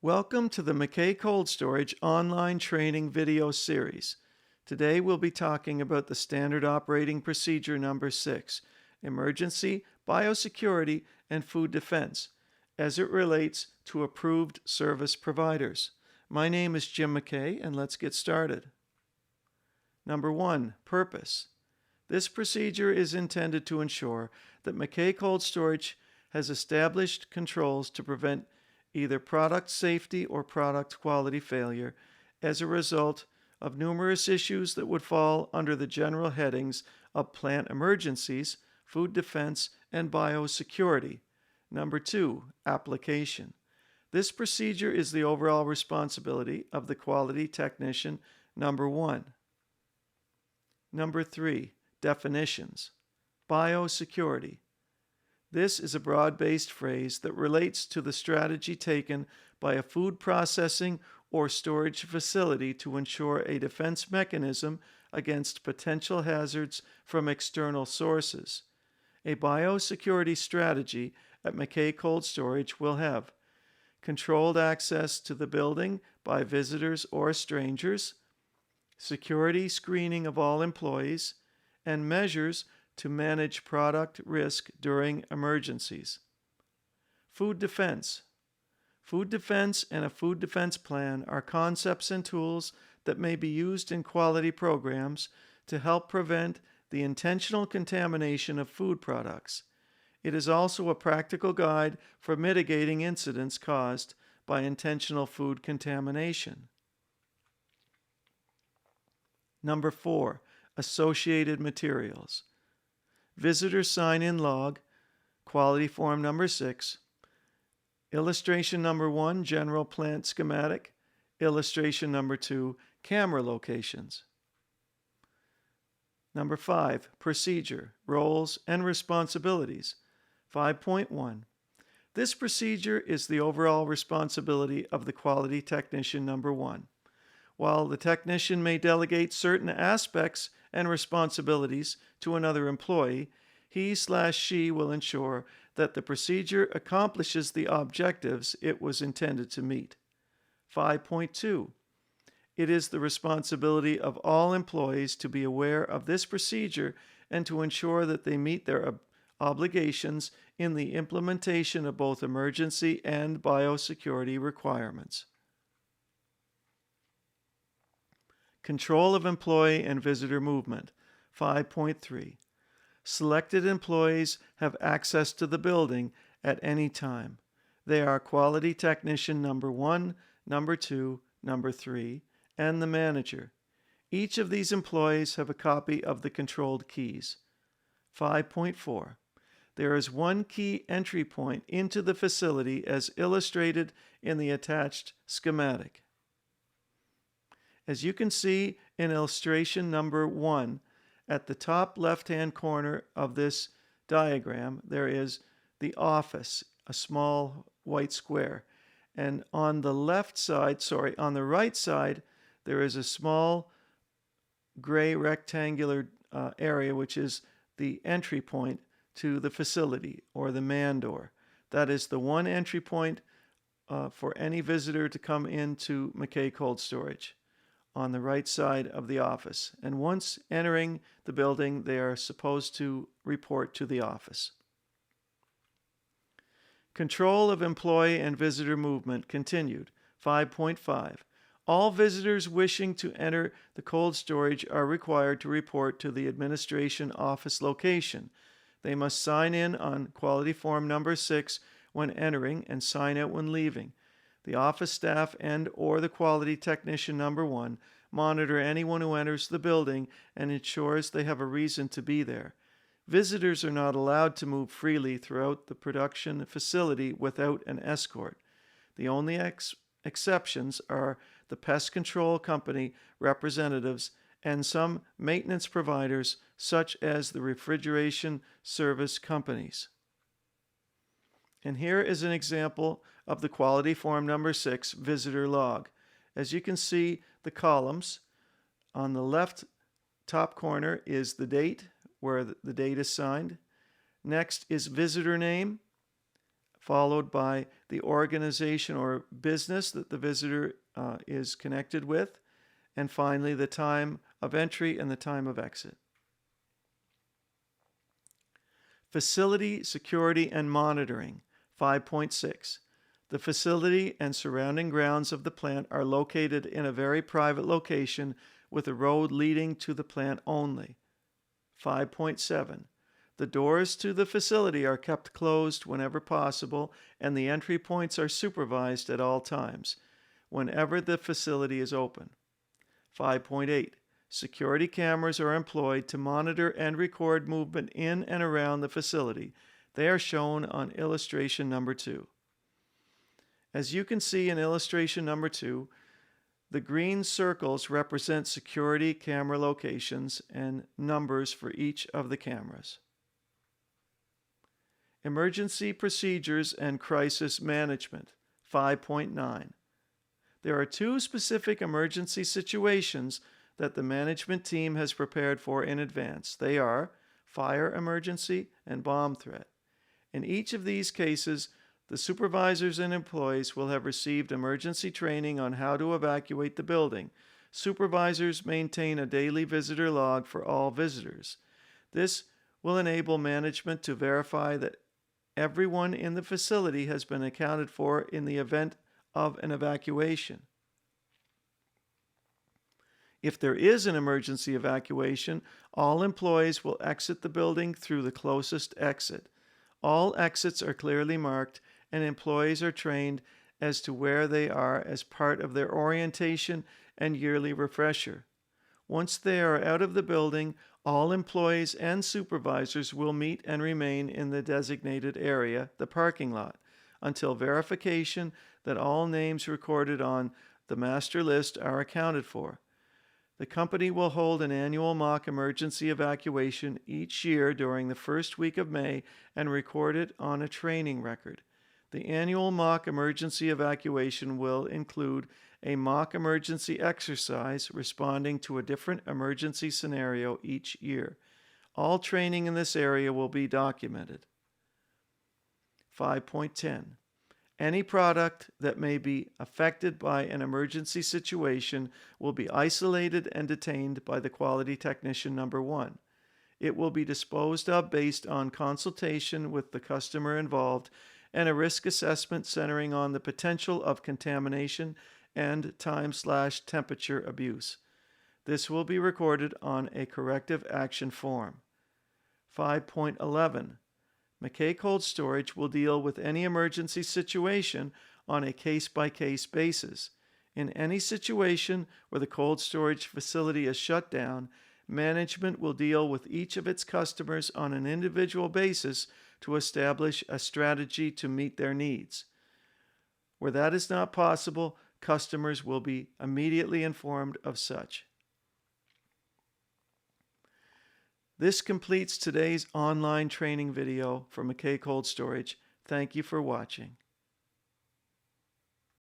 Welcome to the MacKay Cold Storage online training video series. Today we'll be talking about the Standard Operating Procedure number 6, Emergency, Biosecurity, and Food Defense, as it relates to approved service providers. My name is Jim MacKay, and let's get started. Number 1, Purpose. This procedure is intended to ensure that MacKay Cold Storage has established controls to prevent either product safety or product quality failure as a result of numerous issues that would fall under the general headings of plant emergencies, food defense, and biosecurity. Number 2, Application. This procedure is the overall responsibility of the quality technician, number 1. Number 3, Definitions. Biosecurity. This is a broad-based phrase that relates to the strategy taken by a food processing or storage facility to ensure a defense mechanism against potential hazards from external sources. A biosecurity strategy at MacKay Cold Storage will have controlled access to the building by visitors or strangers, security screening of all employees, and measures to manage product risk during emergencies. Food defense. Food defense and a food defense plan are concepts and tools that may be used in quality programs to help prevent the intentional contamination of food products. It is also a practical guide for mitigating incidents caused by intentional food contamination. Number 4, associated materials. Visitor sign-in log, quality form number 6, illustration number 1, general plant schematic, illustration number 2, camera locations. Number 5, procedure, roles, and responsibilities. 5.1. This procedure is the overall responsibility of the quality technician, number 1. While the technician may delegate certain aspects and responsibilities to another employee, he/she will ensure that the procedure accomplishes the objectives it was intended to meet. 5.2. It is the responsibility of all employees to be aware of this procedure and to ensure that they meet their obligations in the implementation of both emergency and biosecurity requirements. Control of employee and visitor movement. 5.3. Selected employees have access to the building at any time. They are quality technician number 1, number 2, number 3, and the manager. Each of these employees have a copy of the controlled keys. 5.4. There is one key entry point into the facility as illustrated in the attached schematic. As you can see in illustration number 1, at the top left-hand corner of this diagram, there is the office, a small white square. And on the right side, there is a small gray rectangular area, which is the entry point to the facility, or the man door. That is the one entry point for any visitor to come into MacKay Cold Storage, on the right side of the office. And once entering the building, they are supposed to report to the office. Control of employee and visitor movement continued. 5.5. All visitors wishing to enter the cold storage are required to report to the administration office location. They must sign in on quality form number 6 when entering and sign out when leaving. The office staff and/or the quality technician number 1 monitor anyone who enters the building and ensures they have a reason to be there. Visitors are not allowed to move freely throughout the production facility without an escort. The only exceptions are the pest control company representatives and some maintenance providers such as the refrigeration service companies. And here is an example of the quality form number 6 visitor log. As you can see, the columns on the left top corner is the date, where the date is signed. Next is visitor name, followed by the organization or business that the visitor is connected with, and finally the time of entry and the time of exit. Facility security and monitoring, 5.6. The facility and surrounding grounds of the plant are located in a very private location with a road leading to the plant only. 5.7. The doors to the facility are kept closed whenever possible, and the entry points are supervised at all times, whenever the facility is open. 5.8. Security cameras are employed to monitor and record movement in and around the facility. They are shown on illustration number 2. As you can see in illustration number 2, the green circles represent security camera locations and numbers for each of the cameras. Emergency procedures and crisis management, 5.9. There are 2 specific emergency situations that the management team has prepared for in advance. They are fire emergency and bomb threat. In each of these cases, the supervisors and employees will have received emergency training on how to evacuate the building. Supervisors maintain a daily visitor log for all visitors. This will enable management to verify that everyone in the facility has been accounted for in the event of an evacuation. If there is an emergency evacuation, all employees will exit the building through the closest exit. All exits are clearly marked, and employees are trained as to where they are as part of their orientation and yearly refresher. Once they are out of the building, all employees and supervisors will meet and remain in the designated area, the parking lot, until verification that all names recorded on the master list are accounted for. The company will hold an annual mock emergency evacuation each year during the first week of May and record it on a training record. The annual mock emergency evacuation will include a mock emergency exercise responding to a different emergency scenario each year. All training in this area will be documented. 5.10. Any product that may be affected by an emergency situation will be isolated and detained by the quality technician number 1. It will be disposed of based on consultation with the customer involved and a risk assessment centering on the potential of contamination and time/temperature abuse. This will be recorded on a corrective action form. 5.11. MacKay Cold Storage will deal with any emergency situation on a case-by-case basis. In any situation where the cold storage facility is shut down, management will deal with each of its customers on an individual basis to establish a strategy to meet their needs. Where that is not possible, customers will be immediately informed of such. This completes today's online training video for MacKay Cold Storage. Thank you for watching.